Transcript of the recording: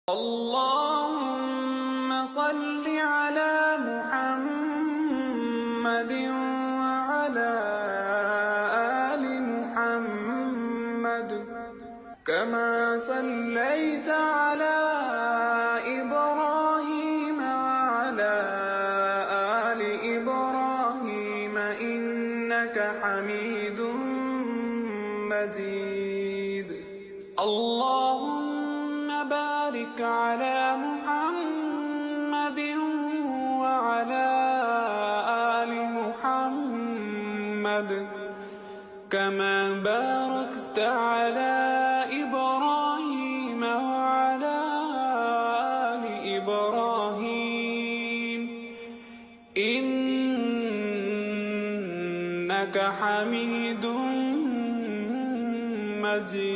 اللهم صل على محمد وعلى آل محمد كما صليت على إبراهيم وعلى آل إبراهيم إنك حميد مجيد. اللهم بارك على محمد وعلى آل محمد كما باركت على إبراهيم وعلى آل إبراهيم إنك حميد مجيد.